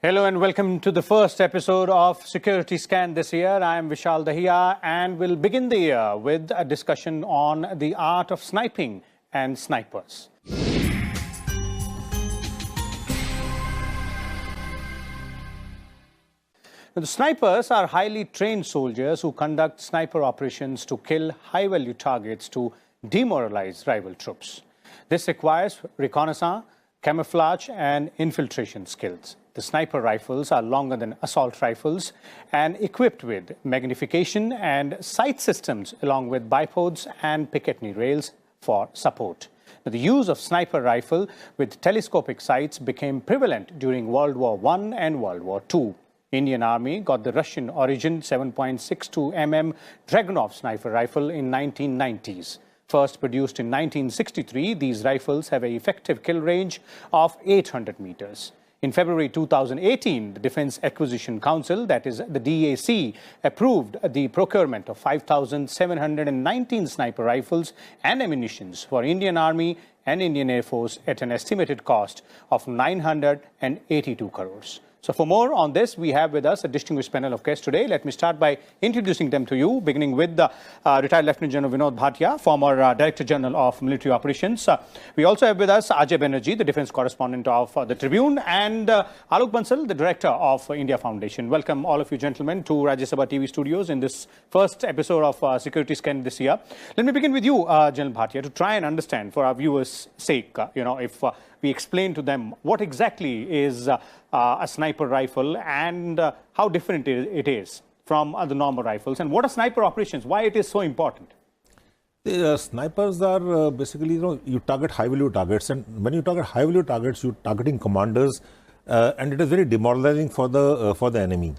Hello and welcome to the first episode of Security Scan this year. I am Vishal Dahiya and we'll begin the year with a discussion on the art of sniping and snipers. The snipers are highly trained soldiers who conduct sniper operations to kill high-value targets to demoralize rival troops. This requires reconnaissance, camouflage and infiltration skills. The sniper rifles are longer than assault rifles and equipped with magnification and sight systems along with bipods and Picatinny rails for support. Now, the use of sniper rifle with telescopic sights became prevalent during World War I and World War II. Indian Army got the Russian origin 7.62 mm Dragunov sniper rifle in 1990s. First produced in 1963, these rifles have an effective kill range of 800 meters. In February 2018, the Defense Acquisition Council, that is the DAC, approved the procurement of 5,719 sniper rifles and ammunitions for Indian Army and Indian Air Force at an estimated cost of 982 crores. So for more on this, we have with us a distinguished panel of guests today. Let me start by introducing them to you, beginning with retired Lieutenant General Vinod Bhatia, former Director General of Military Operations. We also have with us Ajay Banerjee, the Defense Correspondent of the Tribune, and Alok Bansal, the Director of India Foundation. Welcome all of you gentlemen to Rajya Sabha TV studios in this first episode of Security Scan this year. Let me begin with you, General Bhatia, to try and understand for our viewers' sake, if we explain to them what exactly is a sniper rifle and how different it is from the normal rifles, and what are sniper operations, why it is so important. The snipers are basically, you target high-value targets, and when you target high-value targets, you're targeting commanders, and it is very demoralizing for the enemy.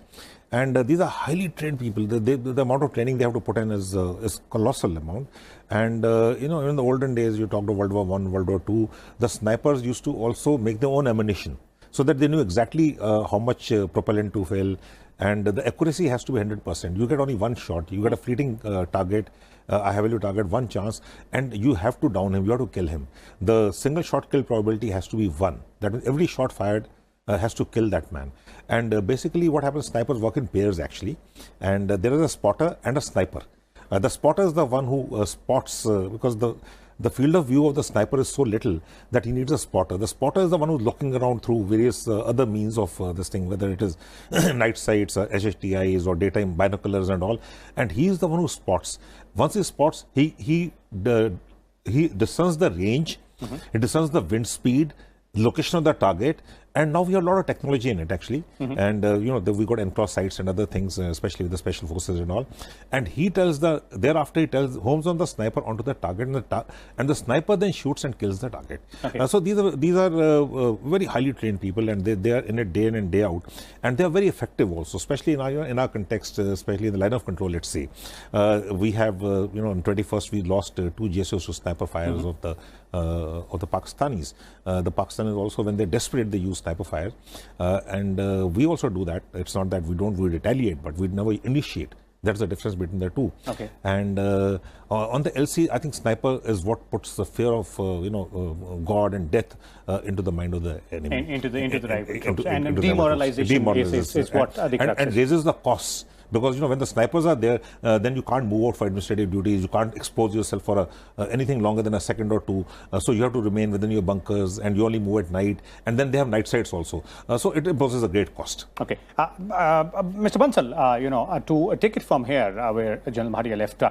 And these are highly trained people. The amount of training they have to put in is colossal amount. And in the olden days, you talked of World War I, World War II, the snipers used to also make their own ammunition so that they knew exactly how much propellant to fill. And the accuracy has to be 100%. You get only one shot. You get a fleeting target, a high-value target, one chance, and you have to down him. You have to kill him. The single shot kill probability has to be 1. That means every shot fired has to kill that man. And basically what happens, snipers work in pairs actually. And there is a spotter and a sniper. The spotter is the one who spots, because the field of view of the sniper is so little that he needs a spotter. The spotter is the one who's looking around through various other means of this thing, whether it is night sights, HHTIs or daytime binoculars and all. And he is the one who spots. Once he spots, he discerns the range, he discerns the wind speed, location of the target, and now we have a lot of technology in it actually. And we got enclosed sights and other things, especially with the special forces and all. And he tells thereafter he homes on the sniper onto the target, and the sniper then shoots and kills the target. So these are very highly trained people, and they are in it day in and day out, and they are very effective also, especially in our context, especially in the line of control. Let's say we have in 21st we lost 2 GSOs to sniper fires of the Pakistanis. The Pakistanis also, when they're desperate, they use sniper fire, and we also do that. It's not that we retaliate, but we never initiate. That's the difference between the two. And on the LC, I think sniper is what puts the fear of God and death into the mind of the enemy, into the rival troops, and demoralization is what the crux is. And raises the costs. Because when the snipers are there, then you can't move out for administrative duties. You can't expose yourself for anything longer than a second or two. So you have to remain within your bunkers, and you only move at night. And then they have night sights also. So it imposes a great cost. Okay, Mr. Bansal, to take it from here, where General Bhatia left,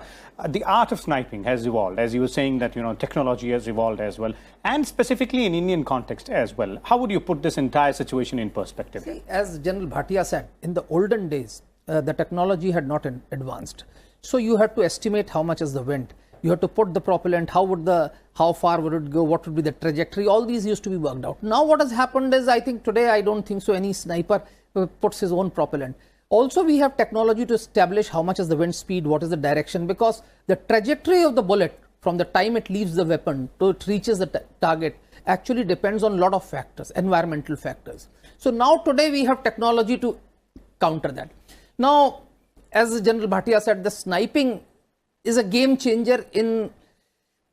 the art of sniping has evolved, as you were saying that technology has evolved as well, and specifically in Indian context as well. How would you put this entire situation in perspective? See, as General Bhatia said, in the olden days, the technology had not advanced. So you had to estimate how much is the wind. You had to put the propellant, how far would it go, what would be the trajectory. All these used to be worked out. Now what has happened is, I think today, I don't think so any sniper puts his own propellant. Also, we have technology to establish how much is the wind speed, what is the direction, because the trajectory of the bullet from the time it leaves the weapon to it reaches the target actually depends on a lot of factors, environmental factors. So now today we have technology to counter that. Now, as General Bhatia said, the sniping is a game changer in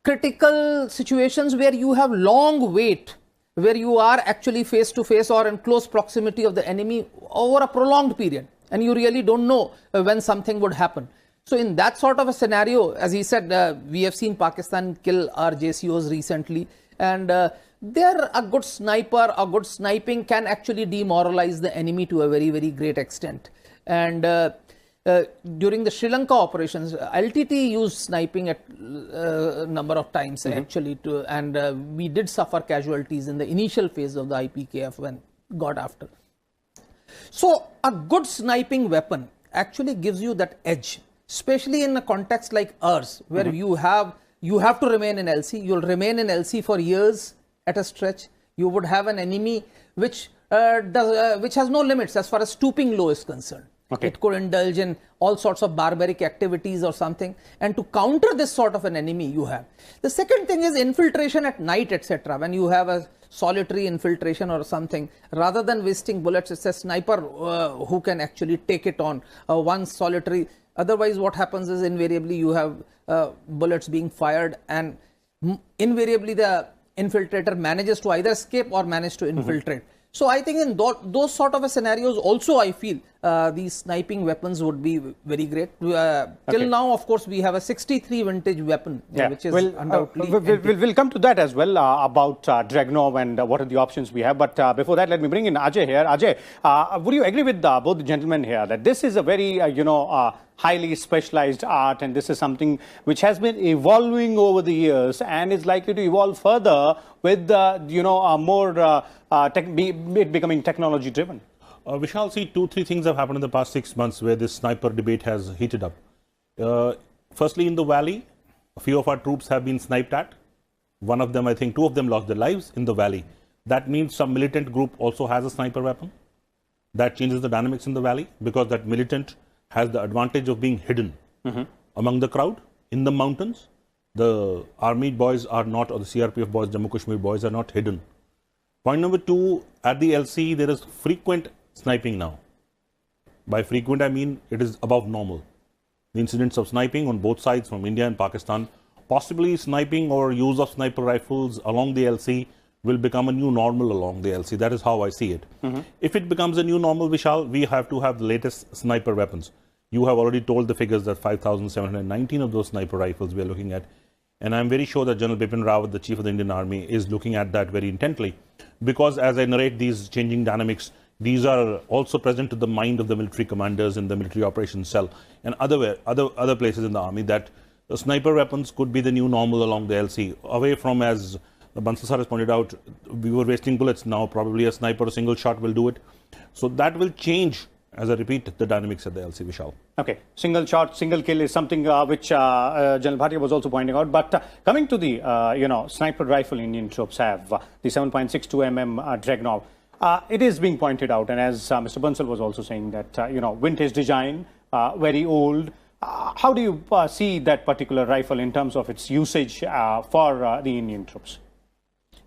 critical situations where you have long wait where you are actually face to face or in close proximity of the enemy over a prolonged period, and you really don't know when something would happen. So in that sort of a scenario, as he said, we have seen Pakistan kill our JCOs recently, and there a good sniper, a good sniping can actually demoralize the enemy to a very, very great extent. And during the Sri Lanka operations, LTT used sniping at a number of times actually, and we did suffer casualties in the initial phase of the IPKF when got after. So a good sniping weapon actually gives you that edge, especially in a context like ours, where you have to remain in LC. You'll remain in LC for years at a stretch. You would have an enemy which has no limits as far as stooping low is concerned. Okay. It could indulge in all sorts of barbaric activities or something, and to counter this sort of an enemy you have. The second thing is infiltration at night, etc. When you have a solitary infiltration or something, rather than wasting bullets, it's a sniper who can actually take it on one solitary. Otherwise, what happens is invariably you have bullets being fired, and invariably the infiltrator manages to either escape or manage to infiltrate. So I think in those sort of scenarios also, I feel these sniping weapons would be very great. Till now, of course, we have a 63 vintage weapon, which is undoubtedly... We'll come to that as well, about Dragunov and what are the options we have. But before that, let me bring in Ajay here. Ajay, would you agree with both the gentlemen here that this is a very, highly specialized art, and this is something which has been evolving over the years and is likely to evolve further with, it becoming technology driven? We shall see 2-3 things have happened in the past 6 months where this sniper debate has heated up. Firstly, in the valley, a few of our troops have been sniped at. One of them, I think 2 of them lost their lives in the valley. That means some militant group also has a sniper weapon. That changes the dynamics in the valley, because that militant has the advantage of being hidden among the crowd in the mountains. The army boys are not, or the CRPF boys, Jammu Kashmir boys are not hidden. Point number 2, at the LC, there is frequent sniping now. By frequent, I mean it is above normal. The incidents of sniping on both sides, from India and Pakistan, possibly sniping or use of sniper rifles along the LC will become a new normal along the LC. That is how I see it. If it becomes a new normal, we have to have the latest sniper weapons. You have already told the figures that 5,719 of those sniper rifles we are looking at. And I'm very sure that General Bipin Rawat, the Chief of the Indian Army, is looking at that very intently. Because as I narrate these changing dynamics, these are also present to the mind of the military commanders in the military operations cell and other places in the army, that the sniper weapons could be the new normal along the LC. Away from, as Bansal sir has pointed out, we were wasting bullets. Now probably a sniper, a single shot will do it. So that will change, as I repeat, the dynamics at the LC, Vishal. Okay, single shot, single kill is something which General Bhatia was also pointing out. But coming to the, sniper rifle Indian troops have, the 7.62 mm Dragunov, it is being pointed out, and as Mr. Bansal was also saying that, vintage design, very old. How do you see that particular rifle in terms of its usage for the Indian troops?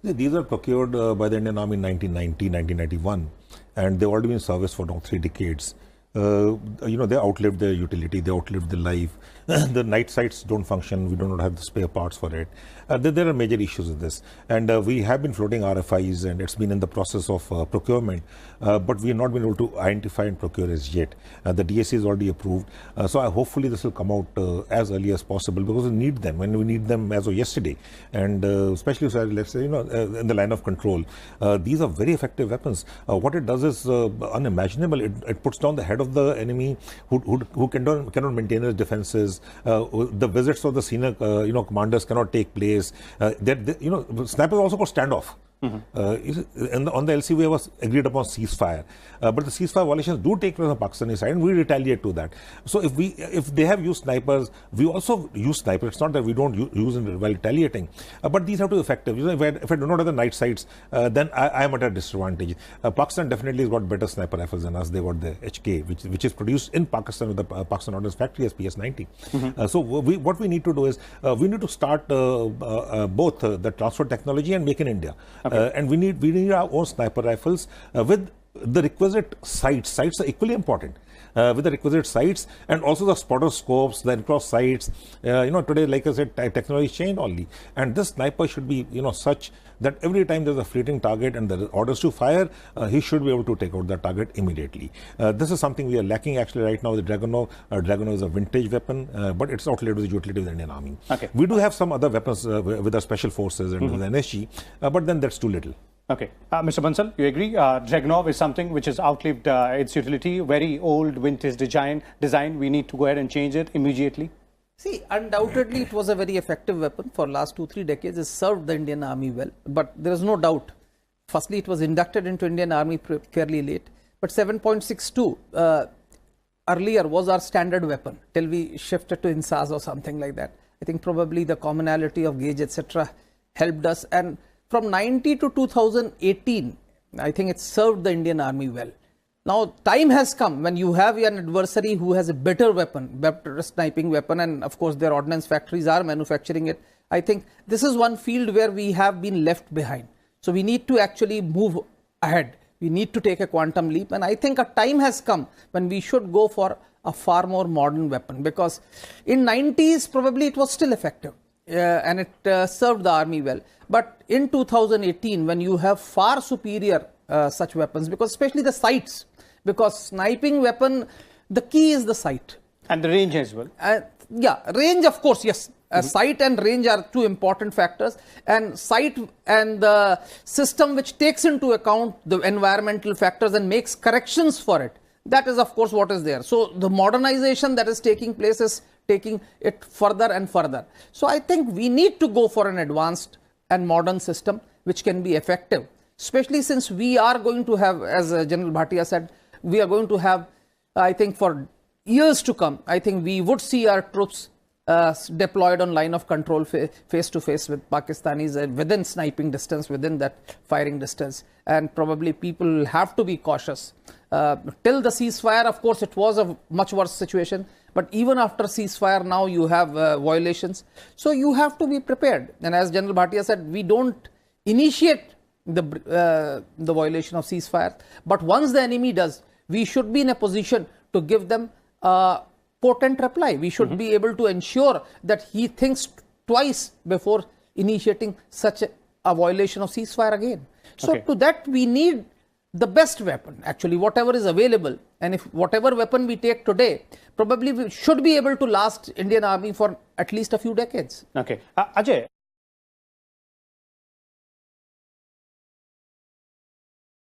These are procured by the Indian Army in 1990, 1991, and they've already been in service for now 3 decades. They outlived their utility, they outlived their life. The night sights don't function, we do not have the spare parts for it. There are major issues with this. And we have been floating RFIs, and it's been in the process of procurement, but we have not been able to identify and procure as yet. The DSC is already approved. So hopefully this will come out as early as possible, because we need them, when we need them as of yesterday. And especially, let's say, in the line of control. These are very effective weapons. What it does is unimaginable. It puts down the head of the enemy who cannot maintain his defenses. The visits of the senior commanders cannot take place. Snipers also got standoff. On the LC, we have agreed upon ceasefire, but the ceasefire violations do take place on the Pakistani side, and we retaliate to that. So if they have used snipers, we also use snipers. It's not that we don't use them while retaliating, but these have to be effective. If I do not have the night sights, then I am at a disadvantage. Pakistan definitely has got better sniper rifles than us. They got the HK, which is produced in Pakistan with the Pakistan Ordnance Factory as PS90. So what we need to do is we need to start both the transfer technology and make in India. And we need our own sniper rifles with the requisite sights are equally important. With the requisite sights and also the spotter scopes, the cross sights. Today, like I said, technology changed only, and this sniper should be, such that every time there's a fleeting target and there are orders to fire, he should be able to take out the target immediately. This is something we are lacking actually right now with the Dragunov. Dragunov is a vintage weapon, but it's not related to the utility of the Indian Army. Okay. We do have some other weapons with our special forces and with the NSG, but then that's too little. Okay. Mr. Bansal, you agree? Dragunov is something which has outlived its utility, very old vintage design. We need to go ahead and change it immediately. See, undoubtedly it was a very effective weapon for last 2-3 decades. It served the Indian Army well, but there is no doubt. Firstly, it was inducted into Indian Army fairly late, but 7.62 earlier was our standard weapon till we shifted to INSAS or something like that. I think probably the commonality of gauge, etc., helped us, and from 90 to 2018, I think it served the Indian Army well. Now, time has come when you have an adversary who has a better weapon, better sniping weapon, and of course their ordnance factories are manufacturing it. I think this is one field where we have been left behind. So we need to actually move ahead. We need to take a quantum leap, and I think a time has come when we should go for a far more modern weapon, because in 90s probably it was still effective. And it served the army well. But in 2018, when you have far superior such weapons, because especially the sights, because sniping weapon, the key is the sight. And the range as well. Yeah, range, of course, yes. Sight and range are two important factors, and sight and the system which takes into account the environmental factors and makes corrections for it. That is, of course, what is there. So the modernization that is taking place is taking it further and further. So I think we need to go for an advanced and modern system which can be effective, especially since we are going to have, as General Bhatia said, we are going to have, I think for years to come, I think we would see our troops deployed on line of control face to face with Pakistanis within sniping distance, within that firing distance, and probably people will have to be cautious. Till the ceasefire, of course, it was a much worse situation, but even after ceasefire now you have violations, so you have to be prepared. And as General Bhatia said, we don't initiate the violation of ceasefire, but once the enemy does, we should be in a position to give them potent reply. We should be able to ensure that he thinks twice before initiating such a violation of ceasefire again. So to that we need the best weapon, actually, whatever is available. And if whatever weapon we take today, probably we should be able to last Indian Army for at least a few decades. Okay. Ajay.